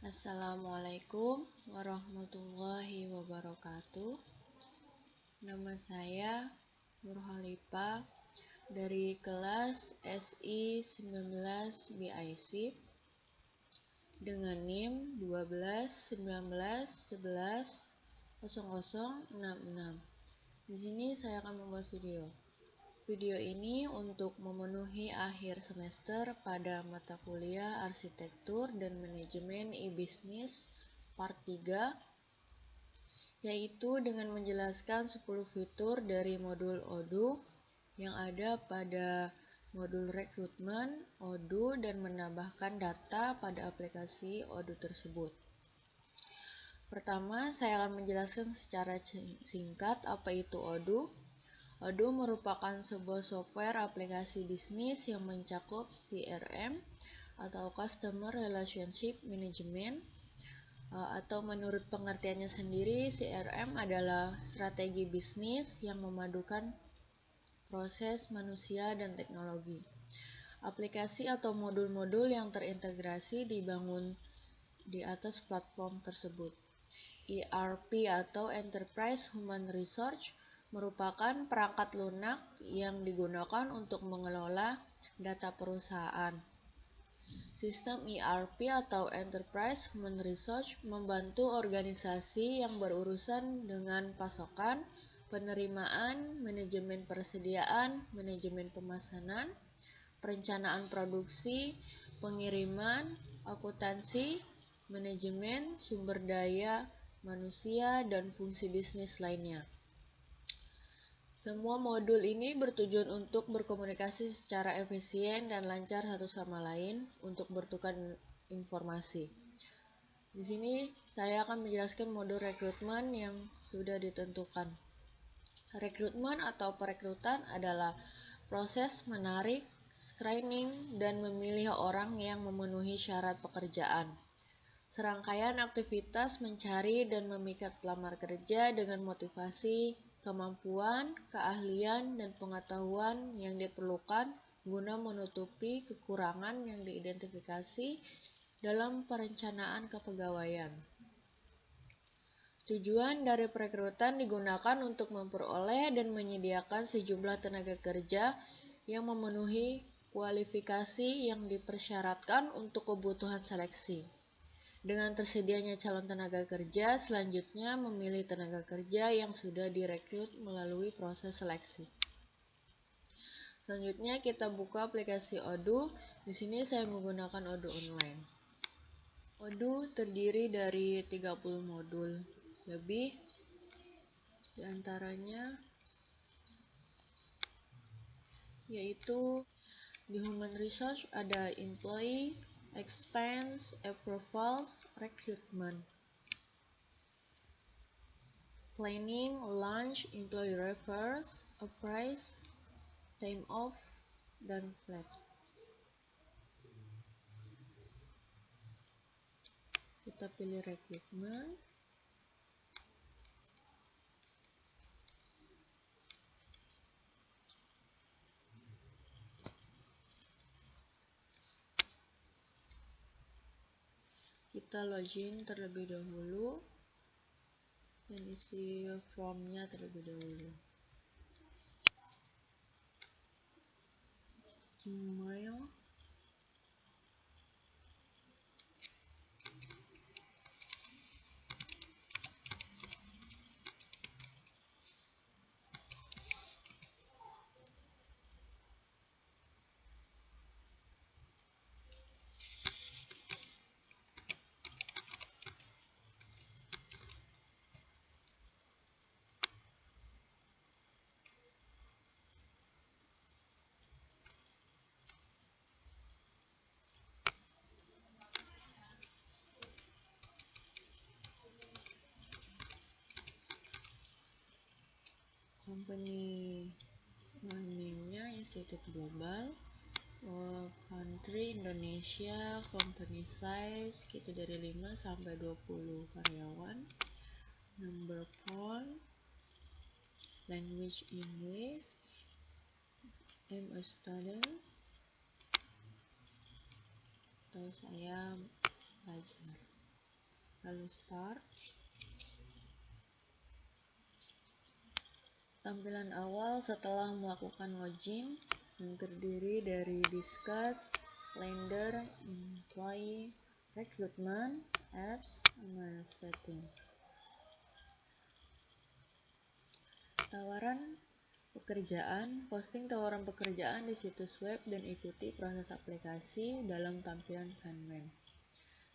Assalamualaikum warahmatullahi wabarakatuh. Nama saya Nurhalipah dari kelas SI 19 BIC dengan NIM 12 19 11 0066. Di sini saya akan membuat video. Video ini untuk memenuhi akhir semester pada mata kuliah Arsitektur dan Manajemen E-Business Part 3, yaitu dengan menjelaskan 10 fitur dari modul Odoo yang ada pada modul rekrutmen Odoo dan menambahkan data pada aplikasi Odoo tersebut. Pertama, saya akan menjelaskan secara singkat apa itu Odoo. Odoo merupakan sebuah software aplikasi bisnis yang mencakup CRM atau Customer Relationship Management, atau menurut pengertiannya sendiri, CRM adalah strategi bisnis yang memadukan proses manusia dan teknologi. Aplikasi atau modul-modul yang terintegrasi dibangun di atas platform tersebut. ERP atau Enterprise Human Resource merupakan perangkat lunak yang digunakan untuk mengelola data perusahaan. Sistem ERP atau Enterprise Human Resource membantu organisasi yang berurusan dengan pasokan, penerimaan, manajemen persediaan, manajemen pemesanan, perencanaan produksi, pengiriman, akuntansi, manajemen sumber daya manusia, dan fungsi bisnis lainnya. Semua modul ini bertujuan untuk berkomunikasi secara efisien dan lancar satu sama lain untuk bertukar informasi. Di sini saya akan menjelaskan modul rekrutmen yang sudah ditentukan. Rekrutmen atau perekrutan adalah proses menarik, screening, dan memilih orang yang memenuhi syarat pekerjaan. Serangkaian aktivitas mencari dan memikat pelamar kerja dengan motivasi, kemampuan, keahlian, dan pengetahuan yang diperlukan guna menutupi kekurangan yang diidentifikasi dalam perencanaan kepegawaian. Tujuan dari perekrutan digunakan untuk memperoleh dan menyediakan sejumlah tenaga kerja yang memenuhi kualifikasi yang dipersyaratkan untuk kebutuhan seleksi. Dengan tersedianya calon tenaga kerja, selanjutnya memilih tenaga kerja yang sudah direkrut melalui proses seleksi. Selanjutnya kita buka aplikasi Odoo. Di sini saya menggunakan Odoo Online. Odoo terdiri dari 30 modul lebih. Di antaranya yaitu di Human Resource ada Employee, Expense, Approvals, Recruitment, Planning, Lunch, Employee Refers, Appraise, Time Off, dan Flat. Kita pilih Recruitment. Kita login terlebih dahulu dan isi formnya terlebih dahulu. Email, company name-nya Institut Global, country Indonesia, company size kita dari 5 sampai 20 karyawan, number phone, language English, I'm a student atau saya pelajar. lalu start. Tampilan awal setelah melakukan login yang terdiri dari discuss, calendar, employee, recruitment, apps, sama setting. Tawaran pekerjaan, posting tawaran pekerjaan di situs web dan ikuti proses aplikasi dalam tampilan Canvan.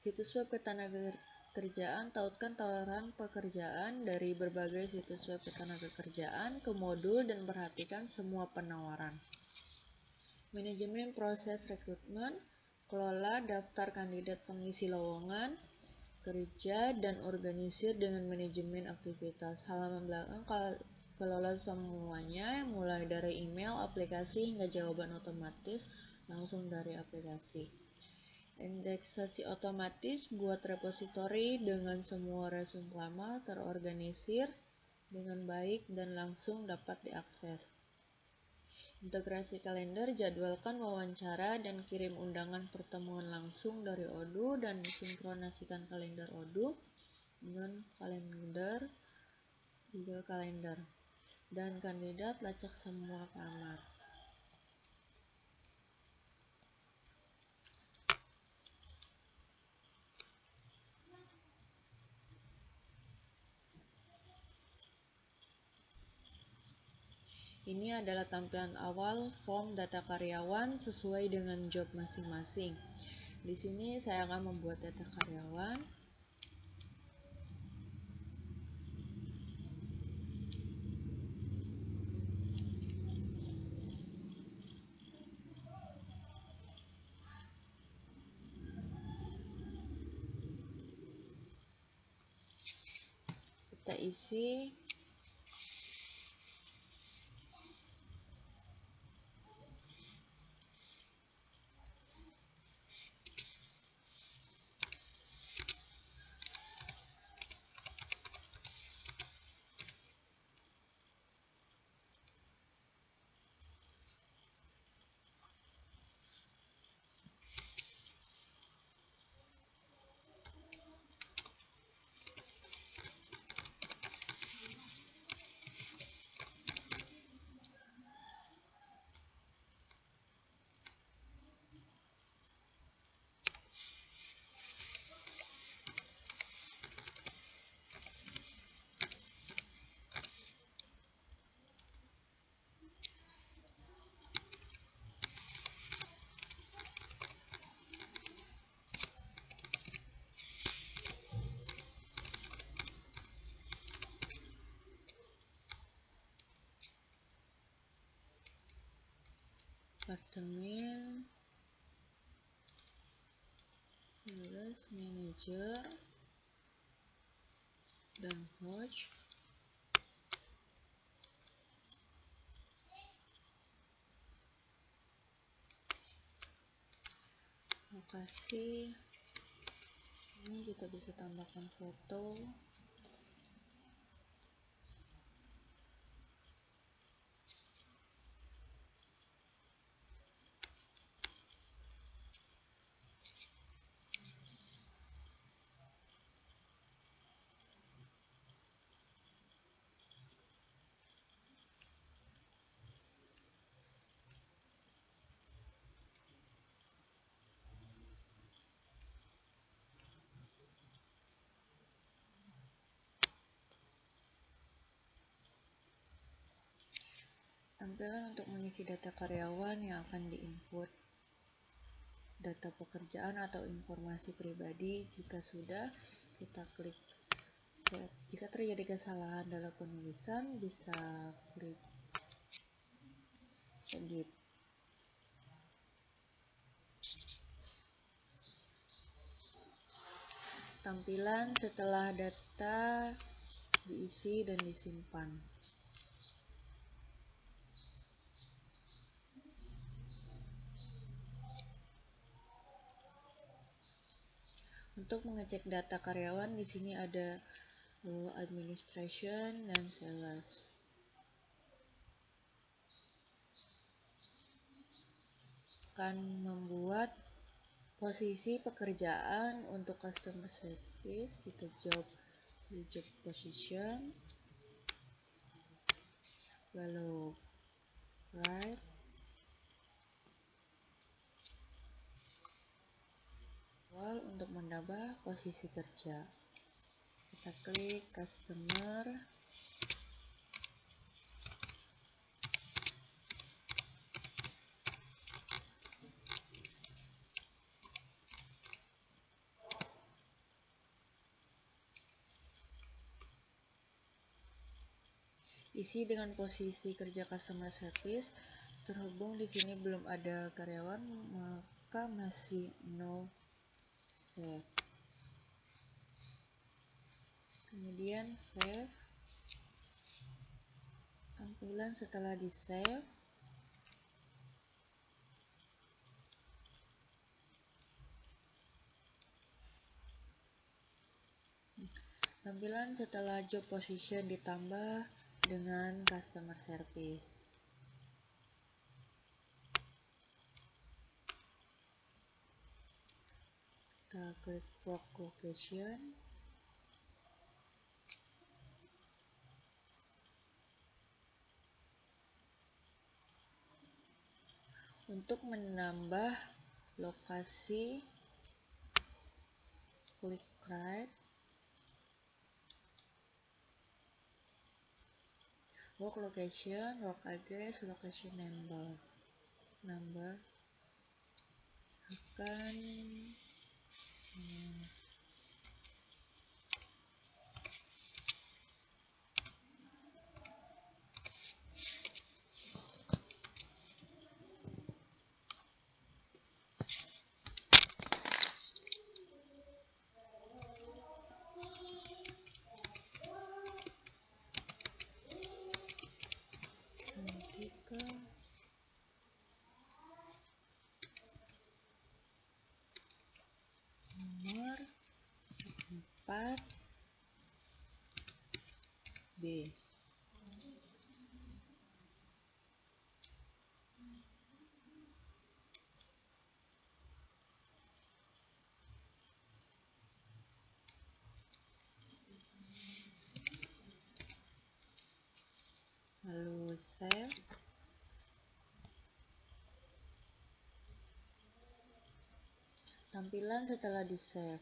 Situs web ketenagakerjaan, tautkan tawaran pekerjaan dari berbagai situs web ketenagakerjaan ke modul dan perhatikan semua penawaran. Manajemen proses rekrutmen, kelola daftar kandidat pengisi lowongan kerja dan organisir dengan manajemen aktivitas. Halaman belakang kelola semuanya, mulai dari email, aplikasi, hingga jawaban otomatis langsung dari aplikasi. Indeksasi otomatis, buat repositori dengan semua resume lama terorganisir dengan baik dan langsung dapat diakses. Integrasi kalender, jadwalkan wawancara dan kirim undangan pertemuan langsung dari Odoo dan sinkronasikan kalender Odoo dengan kalender Google Calendar. Dan kandidat lacak semua kamar. Ini adalah tampilan awal form data karyawan sesuai dengan job masing-masing. Di sini saya akan membuat data karyawan. Kita isi departemen, sales manager, dan coach. Lokasi, ini kita bisa tambahkan foto. Tampilan untuk mengisi data karyawan yang akan diinput, data pekerjaan atau informasi pribadi. Jika sudah, kita klik set. Jika terjadi kesalahan dalam penulisan, bisa klik edit. Tampilan setelah data diisi dan disimpan. Untuk mengecek data karyawan, di sini ada administration dan sales. Akan membuat Posisi pekerjaan untuk customer service, kita job position, lalu right, untuk menambah posisi kerja, kita klik customer, isi dengan posisi kerja customer service. Terhubung di sini belum ada karyawan, maka masih no save. Kemudian save. Tampilan setelah di save. Tampilan setelah job position ditambah dengan customer service. Kita klik work location. Untuk menambah lokasi, klik right. Work location, work address, location number akan nomor 4B. Lalu save. Tampilan setelah di save.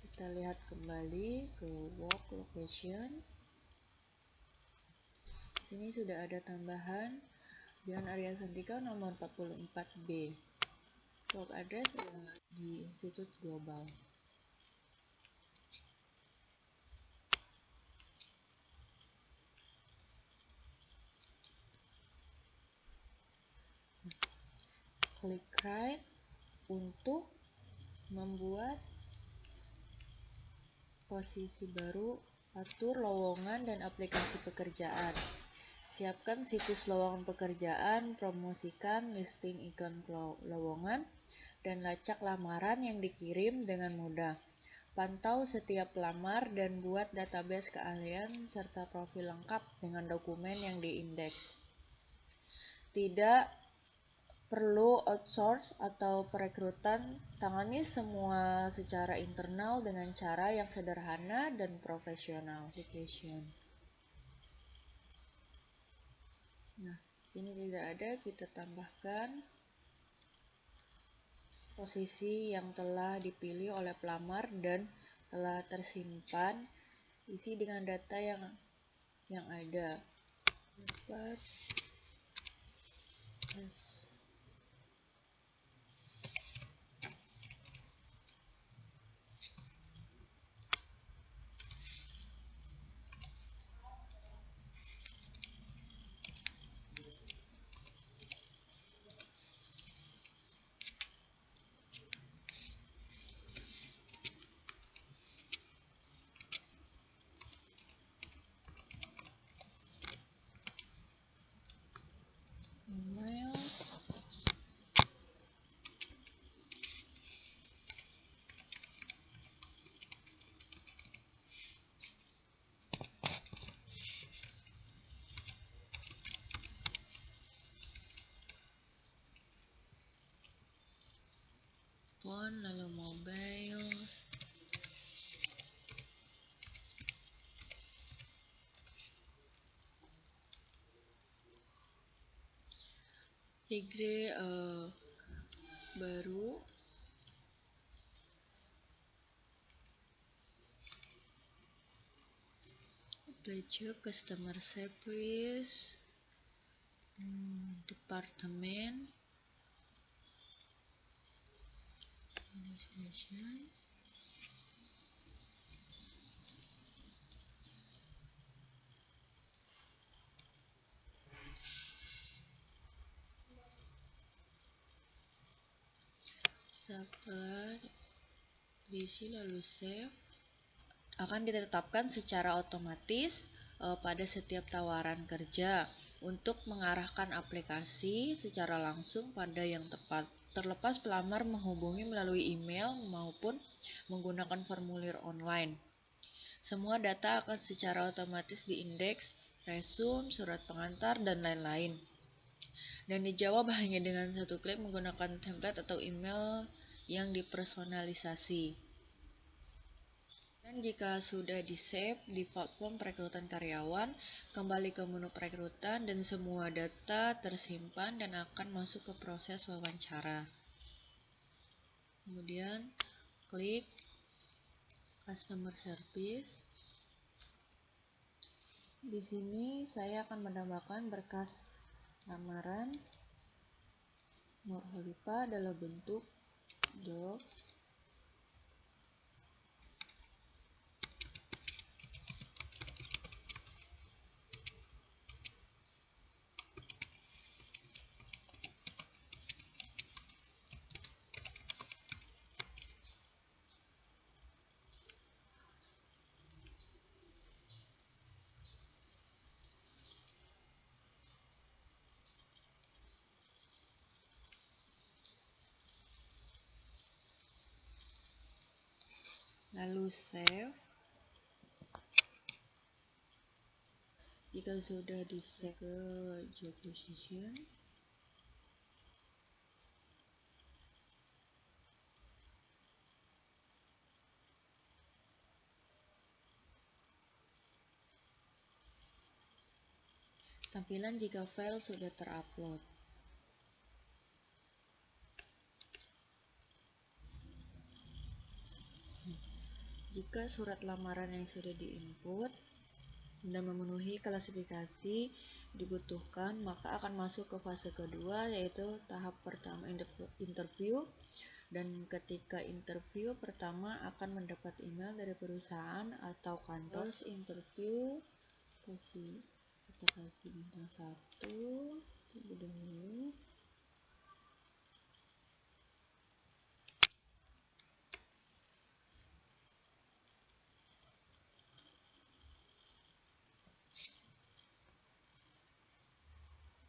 Kita lihat kembali ke work location. Sini sudah ada tambahan Jalan Arya Santika nomor 44B. Work address di Institut Global. Klik right untuk membuat posisi baru, atur lowongan dan aplikasi pekerjaan. Siapkan situs lowongan pekerjaan, promosikan listing iklan lowongan, dan lacak lamaran yang dikirim dengan mudah. Pantau setiap pelamar dan buat database keahlian serta profil lengkap dengan dokumen yang diindeks. Tidak perlu outsource atau perekrutan, tangani semua secara internal dengan cara yang sederhana dan profesional. Nah, ini tidak ada, kita tambahkan posisi yang telah dipilih oleh pelamar dan telah tersimpan, isi dengan data yang ada. Email phone, lalu mobile, degree baru, apply job, customer service, departemen, administration, setelah diisi lalu save, akan ditetapkan secara otomatis pada setiap tawaran kerja untuk mengarahkan aplikasi secara langsung pada yang tepat, terlepas pelamar menghubungi melalui email maupun menggunakan formulir online. Semua data akan secara otomatis diindeks, resume, surat pengantar, dan lain-lain. Dan dijawab hanya dengan satu klik menggunakan template atau email yang dipersonalisasi. Dan jika sudah di-save di platform perekrutan karyawan, kembali ke menu perekrutan dan semua data tersimpan dan akan masuk ke proses wawancara. Kemudian klik Customer Service. Di sini saya akan menambahkan berkas lamaran Nur Khalifah dalam bentuk docs. Lalu save. Jika sudah di-save ke job position, tampilan jika file sudah terupload. Jika surat lamaran yang sudah diinput dan memenuhi klasifikasi dibutuhkan, maka akan masuk ke fase kedua, yaitu tahap pertama interview. Dan ketika interview pertama akan mendapat email dari perusahaan atau kantor. Interview kita kasih bintang 1 terlebih dahulu.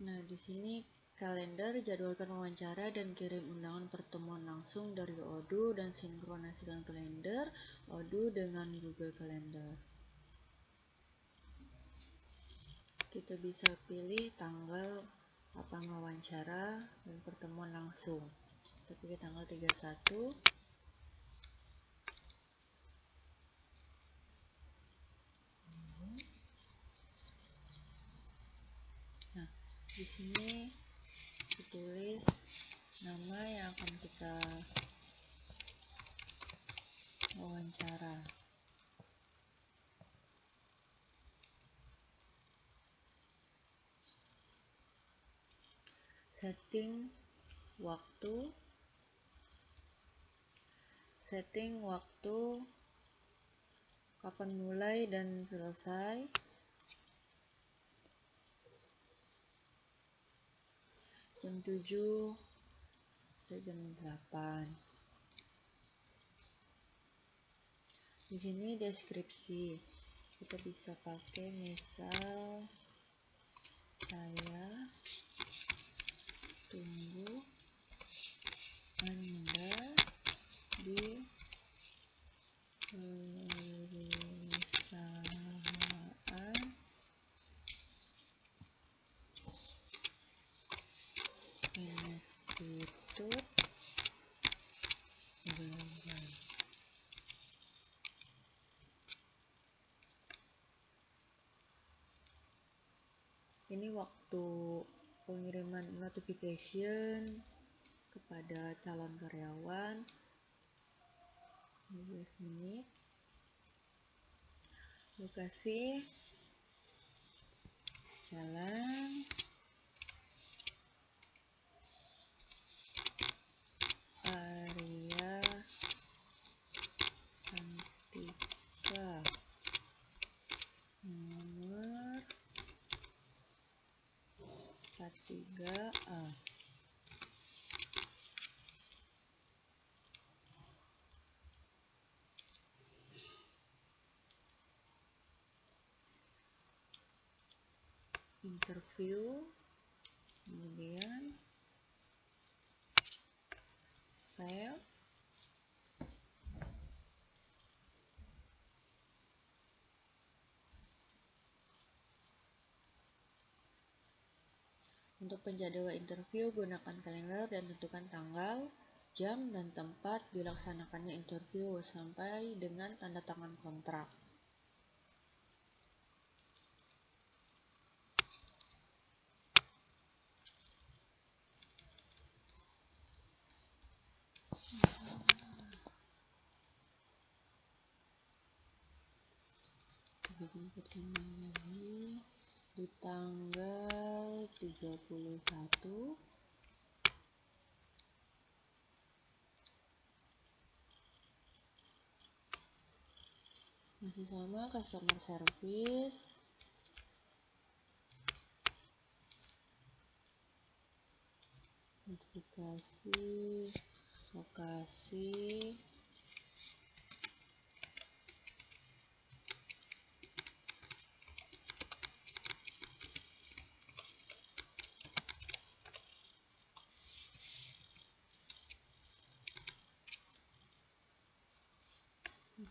Nah, di sini kalender, jadwalkan wawancara dan kirim undangan pertemuan langsung dari Odoo dan sinkronasikan kalender Odoo dengan Google Calendar. Kita bisa pilih tanggal kapan wawancara dan pertemuan langsung. Kita pilih tanggal 31. Nah, di sini ditulis nama yang akan kita wawancara. Setting waktu kapan mulai dan selesai. Jam 7 sampai jam 8. Di sini deskripsi. Kita bisa pakai misal saya tunggu Anda di perusahaan Institut notification kepada calon karyawan 15 menit. Lokasi Jalan Arya Santika, nomor 43A. Interview, kemudian save. Untuk penjadwalan interview, gunakan kalender dan tentukan tanggal, jam, dan tempat dilaksanakannya interview sampai dengan tanda tangan kontrak. Di tanggal 31 masih sama, customer service, notifikasi, lokasi,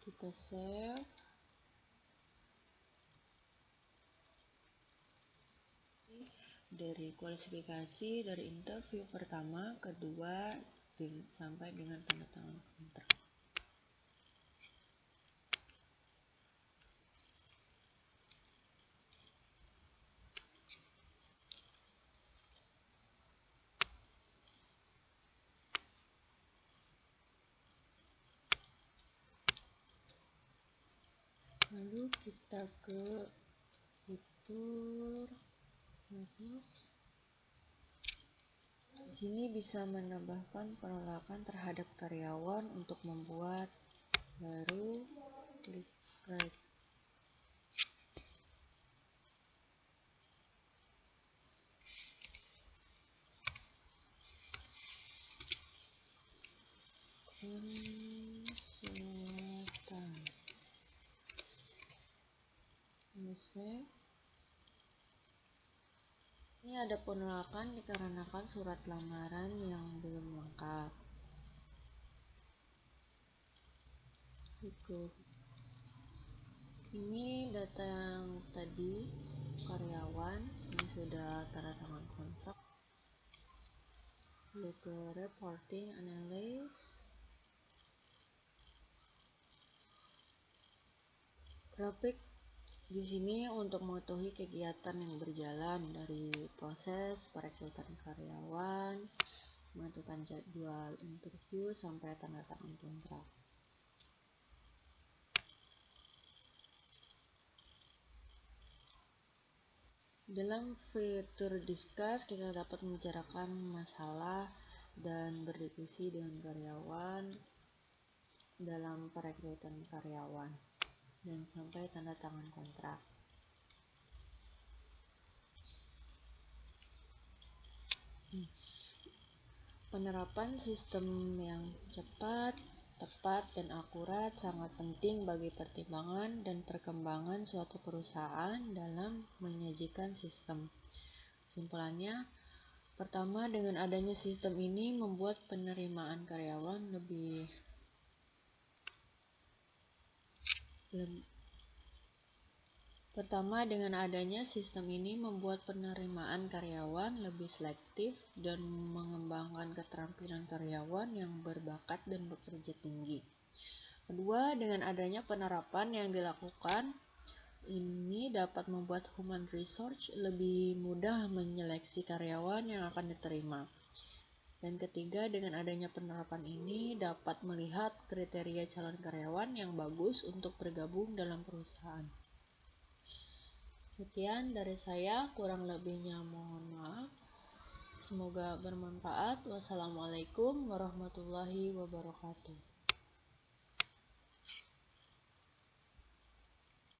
kita save. Dari kualifikasi dari interview pertama, kedua, sampai dengan tanda tangan kontrak. Lalu kita ke fitur bagus. Di sini bisa menambahkan penolakan terhadap karyawan untuk membuat baru, klik right. Konsultan. Save. Ini ada penolakan dikarenakan surat lamaran yang belum lengkap. Ini data yang tadi karyawan ini sudah tanda tangan kontrak. Lalu ke reporting analysis. Grafik di sini untuk mengetahui kegiatan yang berjalan dari proses perekrutan karyawan, menentukan jadwal interview sampai tanda tangan kontrak. Dalam fitur discuss, kita dapat membicarakan masalah dan berdiskusi dengan karyawan dalam perekrutan karyawan dan sampai tanda tangan kontrak. Penerapan sistem yang cepat, tepat, dan akurat sangat penting bagi pertimbangan dan perkembangan suatu perusahaan dalam menyajikan sistem. Kesimpulannya, pertama, dengan adanya sistem ini membuat penerimaan karyawan lebih selektif dan mengembangkan keterampilan karyawan yang berbakat dan bekerja tinggi. Kedua, dengan adanya penerapan yang dilakukan ini dapat membuat human resource lebih mudah menyeleksi karyawan yang akan diterima. Dan ketiga, dengan adanya penerapan ini dapat melihat kriteria calon karyawan yang bagus untuk bergabung dalam perusahaan. Sekian dari saya, kurang lebihnya mohon maaf. Semoga bermanfaat. Wassalamualaikum warahmatullahi wabarakatuh.